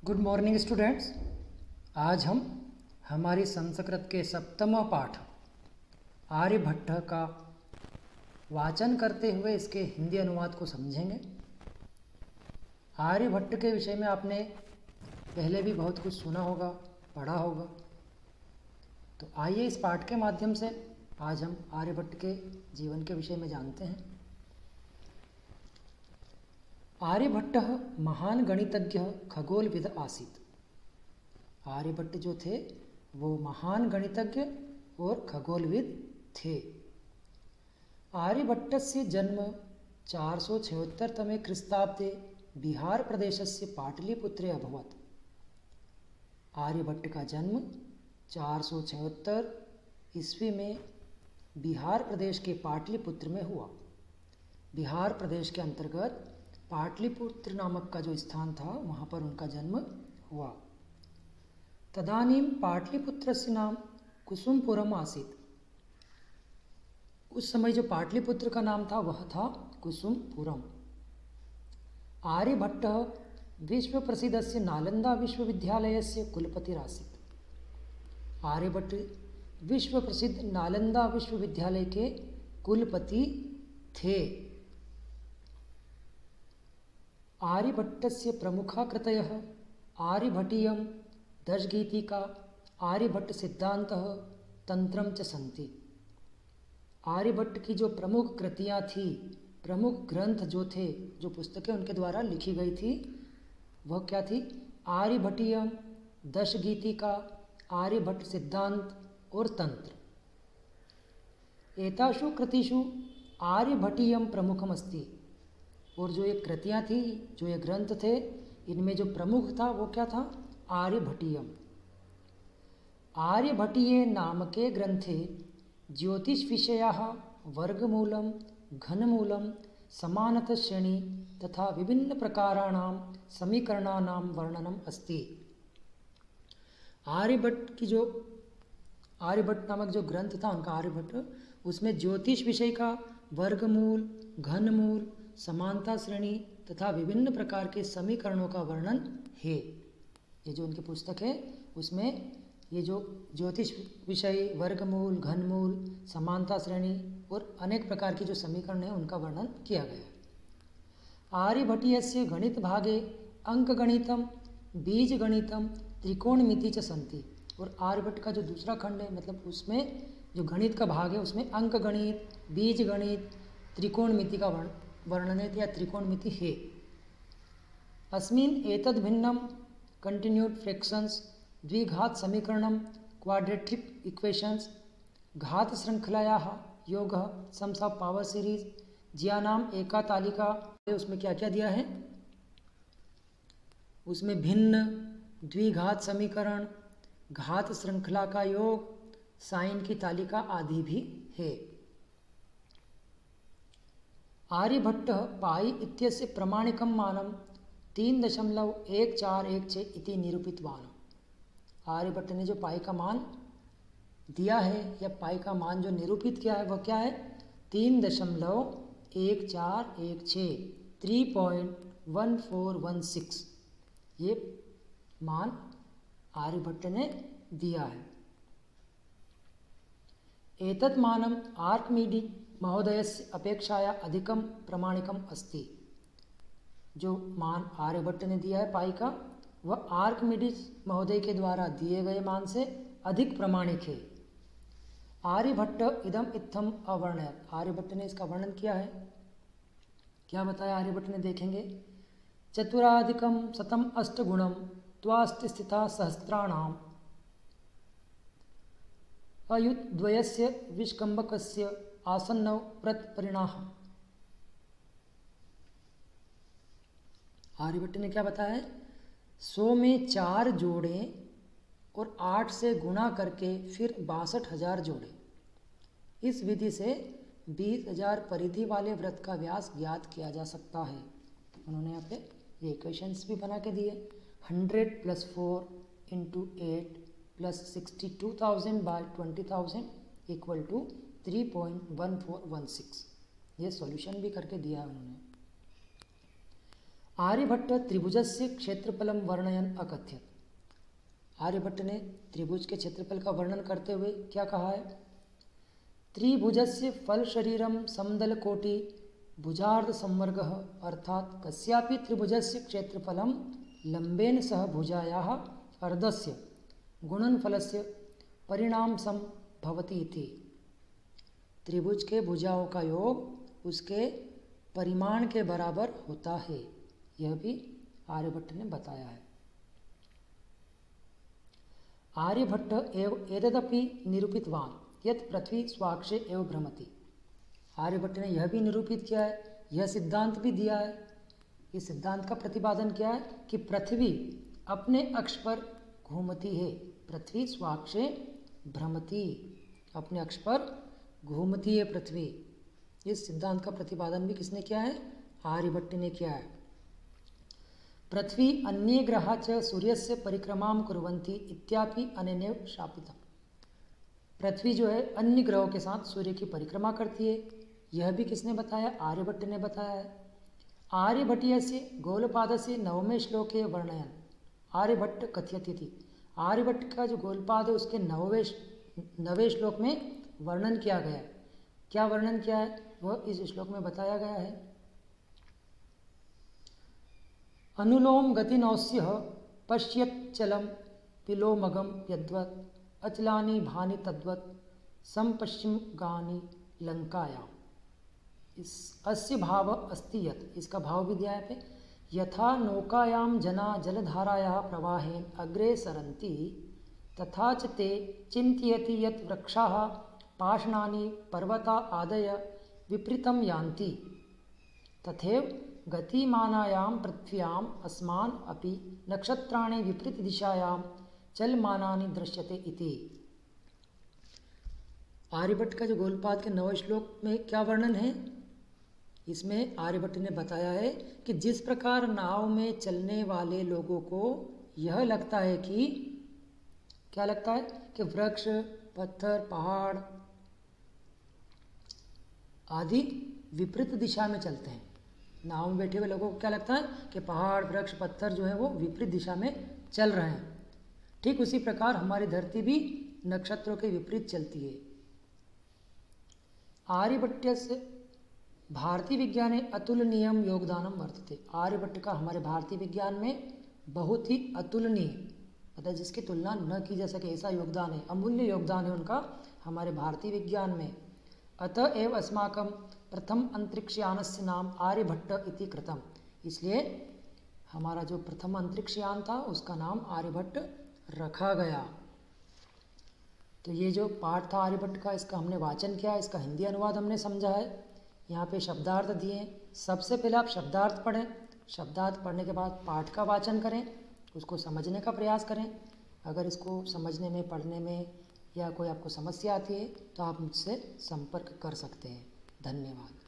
Good morning students. आज हम हमारी संस्कृत के 7वां पाठ आर्यभट्ट का वाचन करते हुए इसके हिंदी अनुवाद को समझेंगे। आर्यभट्ट के विषय में आपने पहले भी बहुत कुछ सुना होगा, पढ़ा होगा। तो आइए इस पाठ के माध्यम से आज हम आर्यभट्ट के जीवन के विषय में जानते हैं। आर्यभट्ट महान गणितज्ञ खगोलविद आसीत्। आर्यभट्ट जो थे वो महान गणितज्ञ और खगोलविद थे। आर्यभट्टस्य जन्म 476 ख्रीस्ताब्दे बिहार प्रदेशस्य पाटलिपुत्रे अभवत्। आर्यभट्ट का जन्म 476 ईस्वी में बिहार प्रदेश के पाटलिपुत्र में हुआ। बिहार प्रदेश के अंतर्गत पाटलिपुत्र नामक का जो स्थान था वहाँ पर उनका जन्म हुआ। तदानीं पाटलिपुत्रस्य नाम कुसुमपुरम आसीत्। उस समय जो पाटलिपुत्र का नाम था वह था कुसुमपुरम। आर्यभट्ट विश्व प्रसिद्धस्य नालंदा विश्वविद्यालयस्य कुलपतिरासीत्। आर्यभट्ट विश्व प्रसिद्ध नालंदा विश्वविद्यालय के कुलपति थे। आर्यभट्टस्य प्रमुखा कृतयः आर्यभटीयं दशगीतिका, आर्यभट्ट सिद्धान्तः, तंत्रम च सन्ति। आर्यभट्ट की जो प्रमुख कृतियाँ थी, प्रमुख ग्रंथ जो थे, जो पुस्तकें उनके द्वारा लिखी गई थी वह क्या थी? आर्यभटीयम, दशगीतिका, आर्यभट्ट सिद्धांत और तंत्र। एतासु कृतिषु आर्यभटीयम प्रमुखमस्ति। और जो ये कृतियाँ थी, जो ये ग्रंथ थे, इनमें जो प्रमुख था वो क्या था? आर्यभटीयम। आर्यभटीये नामके ग्रंथे ज्योतिष विषयाः वर्गमूलं, घनमूलं, समानता श्रेणी तथा विभिन्न प्रकाराणां समीकरणानां वर्णनम अस्ति। आर्यभट्ट की जो आर्यभट्ट नामक जो ग्रंथ था उनका आर्यभट्ट, उसमें ज्योतिष विषय का वर्गमूल, घनमूल, समानता श्रेणी तथा विभिन्न प्रकार के समीकरणों का वर्णन है। ये जो उनकी पुस्तक है उसमें ये जो ज्योतिष विषय, वर्गमूल, घनमूल, समानता श्रेणी और अनेक प्रकार की जो समीकरण है उनका वर्णन किया गया है। आर्यभटीयस्य गणित भागे अंकगणितम, बीजगणितम, त्रिकोणमिति च सन्ति। और आर्यभट्ट का जो दूसरा खंड है, मतलब उसमें जो गणित का भाग है उसमें अंकगणित, बीजगणित, त्रिकोणमिति का वर्णन है या त्रिकोणमिति है। अस्मिन् एतद् भिन्नं कंटिन्यूड फ्रैक्शंस, द्विघात समीकरणम, क्वाड्रेटिक इक्वेशंस, घात श्रृंखलायाः योगः, सम्स ऑफ पावर सीरीज, ज्यानाम एका तालिका। उसमें क्या क्या दिया है? उसमें भिन्न, द्विघात समीकरण, घात श्रृंखला का योग, साइन की तालिका आदि भी है। आर्यभट्ट पाई इत्यस्य प्रमाणिकं मानं 3.1416 इति निरूपितवान्। आर्यभट्ट ने जो पाई का मान दिया है या पाई का मान जो निरूपित किया है वह क्या है? 3.1416, 3.1416 ये मान आर्यभट्ट ने दिया है। एतत् मानम आर्किमिडीज महोदयस्य अपेक्षाया अधिकम प्रमाणिकम अस्ति। जो मान आर्यभट्ट ने दिया है पाई का, वह आर्किमिडीज महोदय के द्वारा दिए गए मान से अधिक प्रमाणिक है। आर्यभट्ट इदम इत्थम अवर्णयत्। आर्यभट्ट ने इसका वर्णन किया है। क्या बताया आर्यभट्ट ने? देखेंगे। चतुराधिकम शतम अष्टगुणम त्वास्ति स्थिता सहस्राणाम अयुद्वयस्य विष्कंभकस्य आसन्नौ प्रतपरिणाः। आर्यभट्ट ने क्या बताया है? 100 में 4 जोड़े और 8 से गुणा करके फिर 62,000 जोड़े। इस विधि से 20,000 परिधि वाले वृत्त का व्यास ज्ञात किया जा सकता है। उन्होंने यहाँ पे ये इक्वेशंस भी बना के दिए। 100 + 4 × 8 + 62,000 / 20,000 = 3.1416। ये सॉल्यूशन भी करके दिया है उन्होंने। आर्यभट्ट त्रिभुजस्य क्षेत्रफलं वर्णयन् अकथयत्। आर्यभट्ट ने त्रिभुज के क्षेत्रफल का वर्णन करते हुए क्या कहा है? त्रिभुजस्य फल शरीरम समदलकोटि भुजार्ध संवर्गः अर्थात कस्यापि त्रिभुजस्य क्षेत्रफलं लंबेन सह भुजायाः अर्धस्य गुणनफलस्य परिणाम सम भवति इति। त्रिभुज के भुजाओं का योग उसके परिमाण के बराबर होता है, यह भी आर्यभट्ट ने बताया है। आर्यभट्ट एव एतदपि निरूपितवान् यत् पृथ्वी स्वाक्षे एव भ्रमति। आर्यभट्ट ने यह भी निरूपित किया है, यह सिद्धांत भी दिया है। इस सिद्धांत का प्रतिपादन क्या है कि पृथ्वी अपने अक्ष पर घूमती है। पृथ्वी स्वाक्षे भ्रमति, अपने अक्ष पर घूमती है पृथ्वी। इस सिद्धांत का प्रतिपादन भी किसने किया है? आर्यभट्ट ने किया है। पृथ्वी अन्ये ग्रहा च सूर्यस्य परिक्रमां कुर्वन्ति इत्यापि अनेनैव शापितम्। पृथ्वी जो है अन्य ग्रहों के साथ सूर्य की परिक्रमा करती है, यह भी किसने बताया? आर्यभट्ट ने बताया है। आर्यभट्टीयस्य गौलपादस्य नवमे श्लोके वर्णयन् आर्यभट्ट कथयति थी। आर्यभट्ट का जो गौलपाद है उसके नवे श्लोक में वर्णन किया गया है। क्या वर्णन किया है वह इस श्लोक में बताया गया है। अनुलोम गतिनौस्य पश्यच्चलम पिलोमगम यद्वत् अचलानि भानि तद्वत् संपश्चिमगानि लंकायाम्। इस अस्य भाव अस्ति यत्, इसका भाव भी दिया है पे, यथा नौकायां जना जलधारायाः प्रवाहेन अग्रे सरन्ति तथा च ते चिन्तयति यत् वृक्षाः पाषाणानि पर्वता आदय विपरीतं यान्ति तथैव गतिमानायां पृथ्व्याम् अस्मान् अपि नक्षत्राणि विपरीत दिशायां चलमानानि दृश्यते इति। आर्यभट्ट का जो गौलपाद के नव श्लोक में क्या वर्णन है? इसमें आर्यभट्ट ने बताया है कि जिस प्रकार नाव में चलने वाले लोगों को यह लगता है कि क्या लगता है कि वृक्ष, पत्थर, पहाड़ आदि विपरीत दिशा में चलते हैं। नाव में बैठे हुए लोगों को क्या लगता है कि पहाड़, वृक्ष, पत्थर जो है वो विपरीत दिशा में चल रहे हैं। ठीक उसी प्रकार हमारी धरती भी नक्षत्रों के विपरीत चलती है। आर्यभट्टस्य भारतीय विज्ञाने अतुलनीयम योगदानम वर्तते। आर्यभट्ट का हमारे भारतीय विज्ञान में बहुत ही अतुलनीय, मतलब जिसकी तुलना न की जा सके ऐसा योगदान है, अमूल्य योगदान है उनका हमारे भारतीय विज्ञान में। अतः एव अस्माकं प्रथम अंतरिक्षयानस्य नाम आर्यभट्ट इति कृतम। इसलिए हमारा जो प्रथम अंतरिक्षयान था उसका नाम आर्यभट्ट रखा गया। तो ये जो पाठ था आर्यभट्ट का, इसका हमने वाचन किया, इसका हिंदी अनुवाद हमने समझा है। यहाँ पे शब्दार्थ दिए हैं। सबसे पहले आप शब्दार्थ पढ़ें, शब्दार्थ पढ़ने के बाद पाठ का वाचन करें, उसको समझने का प्रयास करें। अगर इसको समझने में, पढ़ने में या कोई आपको समस्या आती है तो आप मुझसे संपर्क कर सकते हैं। धन्यवाद।